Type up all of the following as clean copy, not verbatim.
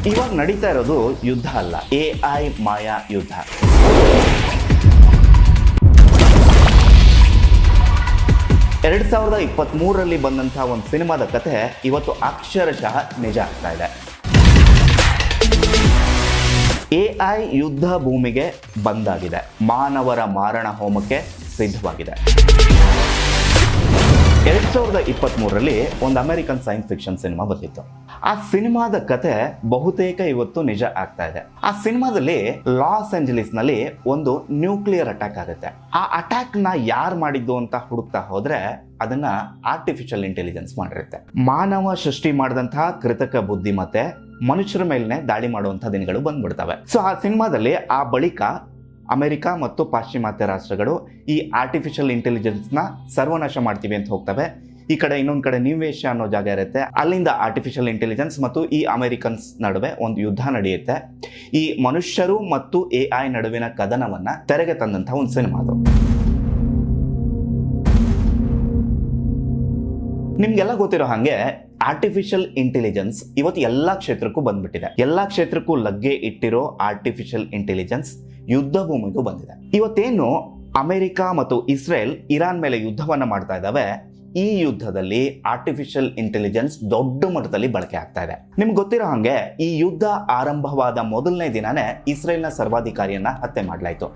ಇವಾಗ ನಡೀತಾ ಇರೋದು ಯುದ್ಧ ಅಲ್ಲ, AI ಮಾಯಾ ಯುದ್ಧ. ಎರಡು 2023ರಲ್ಲಿ ಬಂದಂತಹ ಒಂದು ಸಿನಿಮಾದ ಕಥೆ ಇವತ್ತು ಅಕ್ಷರಶಃ ನಿಜ ಆಗ್ತಾ ಇದೆ. AI ಯುದ್ಧ ಭೂಮಿಗೆ ಬಂದಾಗಿದೆ, ಮಾನವರ ಮಾರಣ ಹೋಮಕ್ಕೆ ಸಿದ್ಧವಾಗಿದೆ. 2023ರಲ್ಲಿ ಒಂದು ಅಮೆರಿಕನ್ ಸೈನ್ಸ್ ಫಿಕ್ಷನ್ ಸಿನಿಮಾ ಬಂದಿತ್ತು. ಆ ಸಿನಿಮಾದ ಕತೆ ಬಹುತೇಕ ಇವತ್ತು ನಿಜ ಆಗ್ತಾ ಇದೆ. ಆ ಸಿನಿಮಾದಲ್ಲಿ ಲಾಸ್ ಏಂಜಲೀಸ್ ನಲ್ಲಿ ಒಂದು ನ್ಯೂಕ್ಲಿಯರ್ ಅಟ್ಯಾಕ್ ಆಗುತ್ತೆ. ಆ ಅಟ್ಯಾಕ್ ನ ಯಾರು ಮಾಡಿದ್ದು ಅಂತ ಹುಡುಕ್ತಾ ಹೋದ್ರೆ ಅದನ್ನ ಆರ್ಟಿಫಿಷಿಯಲ್ ಇಂಟೆಲಿಜೆನ್ಸ್ ಮಾಡಿರುತ್ತೆ. ಮಾನವ ಸೃಷ್ಟಿ ಮಾಡಿದಂತಹ ಕೃತಕ ಬುದ್ಧಿಮತ್ತೆ ಮನುಷ್ಯರ ಮೇಲನೆ ದಾಳಿ ಮಾಡುವಂತಹ ದಿನಗಳು ಬಂದ್ಬಿಡ್ತವೆ. ಸೊ ಆ ಸಿನಿಮಾದಲ್ಲಿ ಆ ಬಳಿಕ ಅಮೆರಿಕ ಮತ್ತು ಪಾಶ್ಚಿಮಾತ್ಯ ರಾಷ್ಟ್ರಗಳು ಈ ಆರ್ಟಿಫಿಷಿಯಲ್ ಇಂಟೆಲಿಜೆನ್ಸ್ನ ಸರ್ವನಾಶ ಮಾಡ್ತೀವಿ ಅಂತ ಹೋಗ್ತವೆ. ಈ ಕಡೆ ಇನ್ನೊಂದು ಕಡೆ ನ್ಯೂ ಏಷ್ಯಾ ಅನ್ನೋ ಜಾಗ ಇರುತ್ತೆ, ಅಲ್ಲಿಂದ ಆರ್ಟಿಫಿಷಿಯಲ್ ಇಂಟೆಲಿಜೆನ್ಸ್ ಮತ್ತು ಈ ಅಮೆರಿಕನ್ಸ್ ನಡುವೆ ಒಂದು ಯುದ್ಧ ನಡೆಯುತ್ತೆ. ಈ ಮನುಷ್ಯರು ಮತ್ತು AI ನಡುವಿನ ಕದನವನ್ನ ತೆರೆಗೆ ತಂದಂತಹ ಒಂದು ಸಿನಿಮಾ ಅದು. ನಿಮ್ಗೆಲ್ಲ ಗೊತ್ತಿರೋ ಹಾಗೆ ಆರ್ಟಿಫಿಷಿಯಲ್ ಇಂಟೆಲಿಜೆನ್ಸ್ ಇವತ್ತು ಎಲ್ಲಾ ಕ್ಷೇತ್ರಕ್ಕೂ ಬಂದ್ಬಿಟ್ಟಿದೆ. ಎಲ್ಲಾ ಕ್ಷೇತ್ರಕ್ಕೂ ಲಗ್ಗೆ ಇಟ್ಟಿರೋ ಆರ್ಟಿಫಿಷಿಯಲ್ ಇಂಟೆಲಿಜೆನ್ಸ್ ಯುದ್ಧ ಭೂಮಿಗೂ ಬಂದಿದೆ. ಇವತ್ತೇನು ಅಮೆರಿಕ ಮತ್ತು ಇಸ್ರೇಲ್ ಇರಾನ್ ಮೇಲೆ ಯುದ್ಧವನ್ನ ಮಾಡ್ತಾ ಇದ್ದಾವೆ, ಈ ಯುದ್ಧದಲ್ಲಿ ಆರ್ಟಿಫಿಷಿಯಲ್ ಇಂಟೆಲಿಜೆನ್ಸ್ ದೊಡ್ಡ ಮಟ್ಟದಲ್ಲಿ ಬಳಕೆ ಆಗ್ತಾ ಇದೆ. ನಿಮ್ಗೆ ಗೊತ್ತಿರೋ ಹಾಗೆ ಈ ಯುದ್ಧ ಆರಂಭವಾದ ಮೊದಲನೇ ದಿನಾನೇ ಇಸ್ರೇಲ್ನ ಸರ್ವಾಧಿಕಾರಿಯನ್ನ ಹತ್ಯೆ ಮಾಡಲಾಯಿತು.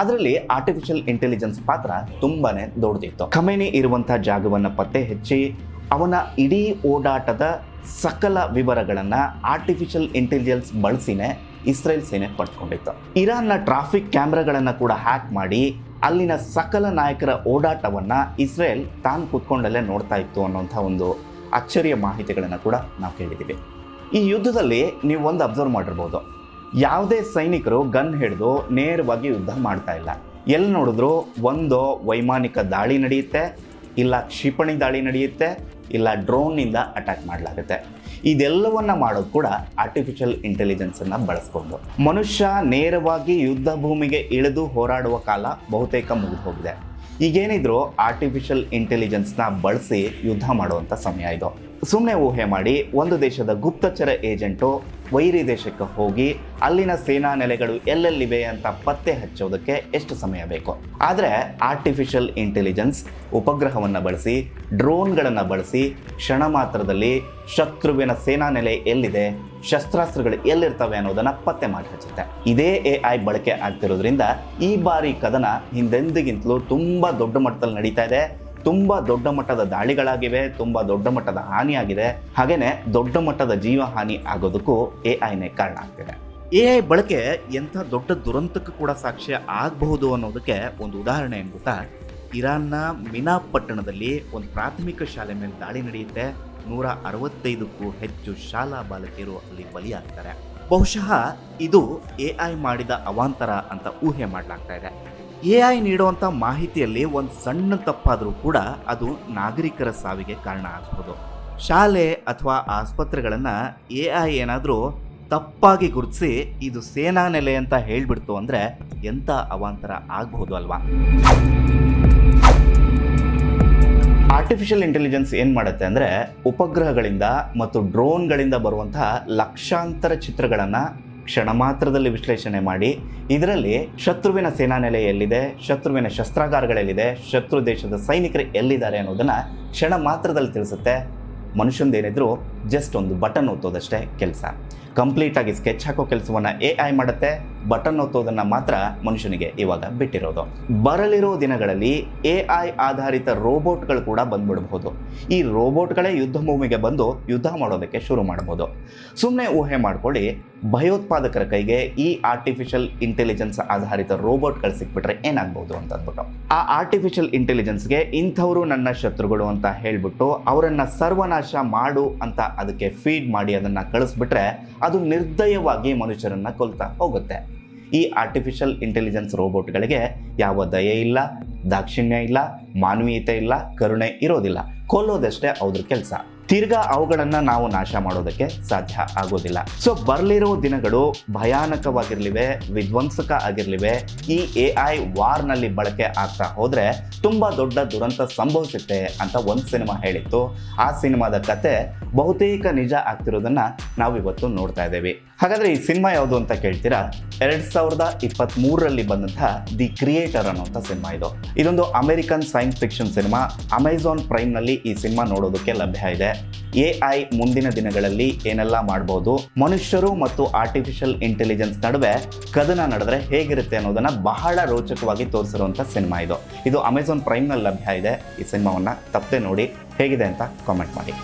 ಅದರಲ್ಲಿ ಆರ್ಟಿಫಿಷಿಯಲ್ ಇಂಟೆಲಿಜೆನ್ಸ್ ಪಾತ್ರ ತುಂಬಾನೇ ದೊಡ್ಡದಿತ್ತು. ಖಮೇನಿ ಇರುವಂತಹ ಜಾಗವನ್ನ ಪತ್ತೆ ಹಚ್ಚಿ ಅವನ ಇಡೀ ಓಡಾಟದ ಸಕಲ ವಿವರಗಳನ್ನ ಆರ್ಟಿಫಿಷಿಯಲ್ ಇಂಟೆಲಿಜೆನ್ಸ್ ಬಳಸಿನೇ ಇಸ್ರೇಲ್ ಸೇನೆ ಪಡ್ಕೊಂಡಿತ್ತು. ಇರಾನ್ನ ಟ್ರಾಫಿಕ್ ಕ್ಯಾಮ್ರಾಗಳನ್ನ ಕೂಡ ಹ್ಯಾಕ್ ಮಾಡಿ ಅಲ್ಲಿನ ಸಕಲ ನಾಯಕರ ಓಡಾಟವನ್ನ ಇಸ್ರೇಲ್ ತಾನು ಕೂತ್ಕೊಂಡಲ್ಲೇ ನೋಡ್ತಾ ಇತ್ತು ಅನ್ನೋಂಥ ಒಂದು ಅಚ್ಚರಿಯ ಮಾಹಿತಿಗಳನ್ನ ಕೂಡ ನಾವು ಕೇಳಿದ್ದೀವಿ. ಈ ಯುದ್ಧದಲ್ಲಿ ನೀವು ಒಂದು ಅಬ್ಸರ್ವ್ ಮಾಡಿರ್ಬೋದು, ಯಾವುದೇ ಸೈನಿಕರು ಗನ್ ಹಿಡಿದು ನೇರವಾಗಿ ಯುದ್ಧ ಮಾಡ್ತಾ ಇಲ್ಲ. ಎಲ್ಲಿ ನೋಡಿದ್ರು ಒಂದು ವೈಮಾನಿಕ ದಾಳಿ ನಡೆಯುತ್ತೆ, ಇಲ್ಲ ಕ್ಷಿಪಣಿ ದಾಳಿ ನಡೆಯುತ್ತೆ, ಇಲ್ಲ ಡ್ರೋನ್ನಿಂದ ಅಟ್ಯಾಕ್ ಮಾಡಲಾಗುತ್ತೆ. ಇದೆಲ್ಲವನ್ನ ಮಾಡೋದು ಕೂಡ ಆರ್ಟಿಫಿಷಿಯಲ್ ಇಂಟೆಲಿಜೆನ್ಸ್ ಅನ್ನ ಬಳಸ್ಕೊಂಡು. ಮನುಷ್ಯ ನೇರವಾಗಿ ಯುದ್ಧ ಭೂಮಿಗೆ ಇಳಿದು ಹೋರಾಡುವ ಕಾಲ ಬಹುತೇಕ ಮುಗಿದು ಹೋಗಿದೆ. ಈಗೇನಿದ್ರು ಆರ್ಟಿಫಿಷಿಯಲ್ ಇಂಟೆಲಿಜೆನ್ಸ್ನ ಬಳಸಿ ಯುದ್ಧ ಮಾಡುವಂಥ ಸಮಯ ಇದು. ಸುಮ್ಮನೆ ಊಹೆ ಮಾಡಿ, ಒಂದು ದೇಶದ ಗುಪ್ತಚರ ಏಜೆಂಟು ವೈರಿ ದೇಶಕ್ಕೆ ಹೋಗಿ ಅಲ್ಲಿನ ಸೇನಾ ನೆಲೆಗಳು ಎಲ್ಲೆಲ್ಲಿವೆ ಅಂತ ಪತ್ತೆ ಹಚ್ಚೋದಕ್ಕೆ ಎಷ್ಟು ಸಮಯ ಬೇಕು. ಆದರೆ ಆರ್ಟಿಫಿಷಿಯಲ್ ಇಂಟೆಲಿಜೆನ್ಸ್ ಉಪಗ್ರಹವನ್ನು ಬಳಸಿ, ಡ್ರೋನ್ಗಳನ್ನು ಬಳಸಿ ಕ್ಷಣ ಮಾತ್ರದಲ್ಲಿ ಶತ್ರುವಿನ ಸೇನಾ ನೆಲೆ ಎಲ್ಲಿದೆ, ಶಸ್ತ್ರಾಸ್ತ್ರಗಳು ಎಲ್ಲಿರ್ತವೆ ಅನ್ನೋದನ್ನ ಪತ್ತೆ ಮಾಡಿ ಹಚ್ಚುತ್ತೆ. ಇದೇ AI ಬಳಕೆ ಆಗ್ತಿರೋದ್ರಿಂದ ಈ ಬಾರಿ ಕದನ ಹಿಂದೆಂದಿಗಿಂತಲೂ ತುಂಬ ದೊಡ್ಡ ಮಟ್ಟದಲ್ಲಿ ನಡೀತಾ ಇದೆ. ತುಂಬ ದೊಡ್ಡ ಮಟ್ಟದ ದಾಳಿಗಳಾಗಿವೆ, ತುಂಬ ದೊಡ್ಡ ಮಟ್ಟದ ಹಾನಿಯಾಗಿದೆ. ಹಾಗೇನೆ ದೊಡ್ಡ ಮಟ್ಟದ ಜೀವ ಹಾನಿ ಆಗೋದಕ್ಕೂ AIನೇ ಕಾರಣ ಆಗ್ತಿದೆ. AI ಬಳಕೆ ಎಂಥ ದೊಡ್ಡ ದುರಂತಕ್ಕೂ ಕೂಡ ಸಾಕ್ಷ್ಯ ಆಗಬಹುದು ಅನ್ನೋದಕ್ಕೆ ಒಂದು ಉದಾಹರಣೆ ಏನು ಗೊತ್ತಾ? ಇರಾನ್ನ ಮಿನಾ ಪಟ್ಟಣದಲ್ಲಿ ಒಂದು ಪ್ರಾಥಮಿಕ ಶಾಲೆ ಮೇಲೆ ದಾಳಿ ನಡೆಯುತ್ತೆ. 165ಕ್ಕೂ ಹೆಚ್ಚು ಶಾಲಾ ಬಾಲಕಿಯರು ಅಲ್ಲಿ ಬಲಿಯಾಗ್ತಾರೆ. ಬಹುಶಃ ಇದು AI ಮಾಡಿದ ಅವಾಂತರ ಅಂತ ಊಹೆ ಮಾಡಲಾಗ್ತಾ ಇದೆ. AI ನೀಡುವಂಥ ಮಾಹಿತಿಯಲ್ಲಿ ಒಂದು ಸಣ್ಣ ತಪ್ಪಾದರೂ ಕೂಡ ಅದು ನಾಗರಿಕರ ಸಾವಿಗೆ ಕಾರಣ ಆಗ್ಬೋದು. ಶಾಲೆ ಅಥವಾ ಆಸ್ಪತ್ರೆಗಳನ್ನು AI ಏನಾದರೂ ತಪ್ಪಾಗಿ ಗುರುತಿಸಿ ಇದು ಸೇನಾ ನೆಲೆ ಅಂತ ಹೇಳ್ಬಿಡ್ತು ಅಂದರೆ ಎಂಥ ಅವಾಂತರ ಆಗಬಹುದು ಅಲ್ವಾ? ಆರ್ಟಿಫಿಷಿಯಲ್ ಇಂಟೆಲಿಜೆನ್ಸ್ ಏನು ಮಾಡುತ್ತೆ ಅಂದರೆ ಉಪಗ್ರಹಗಳಿಂದ ಮತ್ತು ಡ್ರೋನ್ಗಳಿಂದ ಬರುವಂತಹ ಲಕ್ಷಾಂತರ ಚಿತ್ರಗಳನ್ನು ಕ್ಷಣ ಮಾತ್ರದಲ್ಲಿ ವಿಶ್ಲೇಷಣೆ ಮಾಡಿ ಇದರಲ್ಲಿ ಶತ್ರುವಿನ ಸೇನಾ ನೆಲೆ ಎಲ್ಲಿದೆ, ಶತ್ರುವಿನ ಶಸ್ತ್ರಾಗಾರಗಳೆಲ್ಲಿದೆ, ಶತ್ರು ದೇಶದ ಸೈನಿಕರು ಎಲ್ಲಿದ್ದಾರೆ ಅನ್ನೋದನ್ನ ಕ್ಷಣ ಮಾತ್ರದಲ್ಲಿ ತಿಳಿಸುತ್ತೆ. ಮನುಷ್ಯಂದೇನಿದ್ರು ಜಸ್ಟ್ ಒಂದು ಬಟನ್ ಒತ್ತೋದಷ್ಟೇ ಕೆಲಸ. ಕಂಪ್ಲೀಟಾಗಿ ಸ್ಕೆಚ್ ಹಾಕೋ ಕೆಲಸವನ್ನು AI ಮಾಡುತ್ತೆ. ಬಟನ್ ಒತ್ತೋದನ್ನು ಮಾತ್ರ ಮನುಷ್ಯನಿಗೆ ಇವಾಗ ಬಿಟ್ಟಿರೋದು. ಬರಲಿರೋ ದಿನಗಳಲ್ಲಿ AI ಆಧಾರಿತ ರೋಬೋಟ್ಗಳು ಕೂಡ ಬಂದ್ಬಿಡಬಹುದು. ಈ ರೋಬೋಟ್ಗಳೇ ಯುದ್ಧ ಭೂಮಿಗೆ ಬಂದು ಯುದ್ಧ ಮಾಡೋದಕ್ಕೆ ಶುರು ಮಾಡಬಹುದು. ಸುಮ್ಮನೆ ಊಹೆ ಮಾಡ್ಕೊಳ್ಳಿ, ಭಯೋತ್ಪಾದಕರ ಕೈಗೆ ಈ ಆರ್ಟಿಫಿಷಿಯಲ್ ಇಂಟೆಲಿಜೆನ್ಸ್ ಆಧಾರಿತ ರೋಬೋಟ್ಗಳು ಸಿಕ್ಬಿಟ್ರೆ ಏನಾಗ್ಬೋದು ಅಂತ ಅಂದ್ಬಿಟ್ಟು ಆ ಆರ್ಟಿಫಿಷಿಯಲ್ ಇಂಟೆಲಿಜೆನ್ಸ್ಗೆ ಇಂಥವರು ನನ್ನ ಶತ್ರುಗಳು ಅಂತ ಹೇಳ್ಬಿಟ್ಟು ಅವರನ್ನ ಸರ್ವನಾಶ ಮಾಡು ಅಂತ ಅದಕ್ಕೆ ಫೀಡ್ ಮಾಡಿ ಅದನ್ನ ಕಳಿಸ್ಬಿಟ್ರೆ ಅದು ನಿರ್ದಯವಾಗಿ ಮನುಷ್ಯರನ್ನ ಕೊಲ್ತಾ ಹೋಗುತ್ತೆ. ಈ ಆರ್ಟಿಫಿಷಿಯಲ್ ಇಂಟೆಲಿಜೆನ್ಸ್ ರೋಬೋಟ್ಗಳಿಗೆ ಯಾವ ದಯೆ ಇಲ್ಲ, ದಾಕ್ಷಿಣ್ಯ ಇಲ್ಲ, ಮಾನವೀಯತೆ ಇಲ್ಲ, ಕರುಣೆ ಇರೋದಿಲ್ಲ. ಕೊಲ್ಲೋದಷ್ಟೇ ಅವ್ರ ಕೆಲಸ. ತಿರ್ಗಾ ಅವುಗಳನ್ನ ನಾವು ನಾಶ ಮಾಡೋದಕ್ಕೆ ಸಾಧ್ಯ ಆಗೋದಿಲ್ಲ. ಸೊ ಬರ್ಲಿರೋ ದಿನಗಳು ಭಯಾನಕವಾಗಿರ್ಲಿವೆ, ವಿಧ್ವಂಸಕ ಆಗಿರ್ಲಿವೆ. ಈ AI ವಾರ್ನಲ್ಲಿ ಬಳಕೆ ಆಗ್ತಾ ಹೋದ್ರೆ ತುಂಬಾ ದೊಡ್ಡ ದುರಂತ ಸಂಭವಿಸುತ್ತೆ ಅಂತ ಒಂದು ಸಿನಿಮಾ ಹೇಳಿತ್ತು. ಆ ಸಿನಿಮಾದ ಕತೆ ಬಹುತೇಕ ನಿಜ ಆಗ್ತಿರೋದನ್ನ ನಾವು ಇವತ್ತು ನೋಡ್ತಾ ಇದ್ದೇವೆ. ಹಾಗಾದ್ರೆ ಈ ಸಿನಿಮಾ ಯಾವುದು ಅಂತ ಕೇಳ್ತೀರಾ? 2023ರಲ್ಲಿ ಬಂದಂತಹ ದಿ ಕ್ರಿಯೇಟರ್ ಅನ್ನುವಂಥ ಸಿನಿಮಾ ಇದು. ಇದೊಂದು American science fiction cinema. Amazon prime ನಲ್ಲಿ ಈ ಸಿನಿಮಾ ನೋಡೋದಕ್ಕೆ ಲಭ್ಯ ಇದೆ. AI ಮುಂದಿನ ದಿನಗಳಲ್ಲಿ ಏನೆಲ್ಲ ಮಾಡಬಹುದು, ಮನುಷ್ಯರು ಮತ್ತು ಆರ್ಟಿಫಿಷಿಯಲ್ ಇಂಟೆಲಿಜೆನ್ಸ್ ನಡುವೆ ಕದನ ನಡೆದ್ರೆ ಹೇಗಿರುತ್ತೆ ಅನ್ನೋದನ್ನ ಬಹಳ ರೋಚಕವಾಗಿ ತೋರಿಸಿರುವಂಥ ಸಿನಿಮಾ ಇದು. ಇದು ಅಮೆಜಾನ್ ಪ್ರೈಮ್ ನಲ್ಲಿ ಲಭ್ಯ ಇದೆ. ಈ ಸಿನಿಮಾವನ್ನ ತಪ್ಪದೆ ನೋಡಿ, ಹೇಗಿದೆ ಅಂತ ಕಾಮೆಂಟ್ ಮಾಡಿ.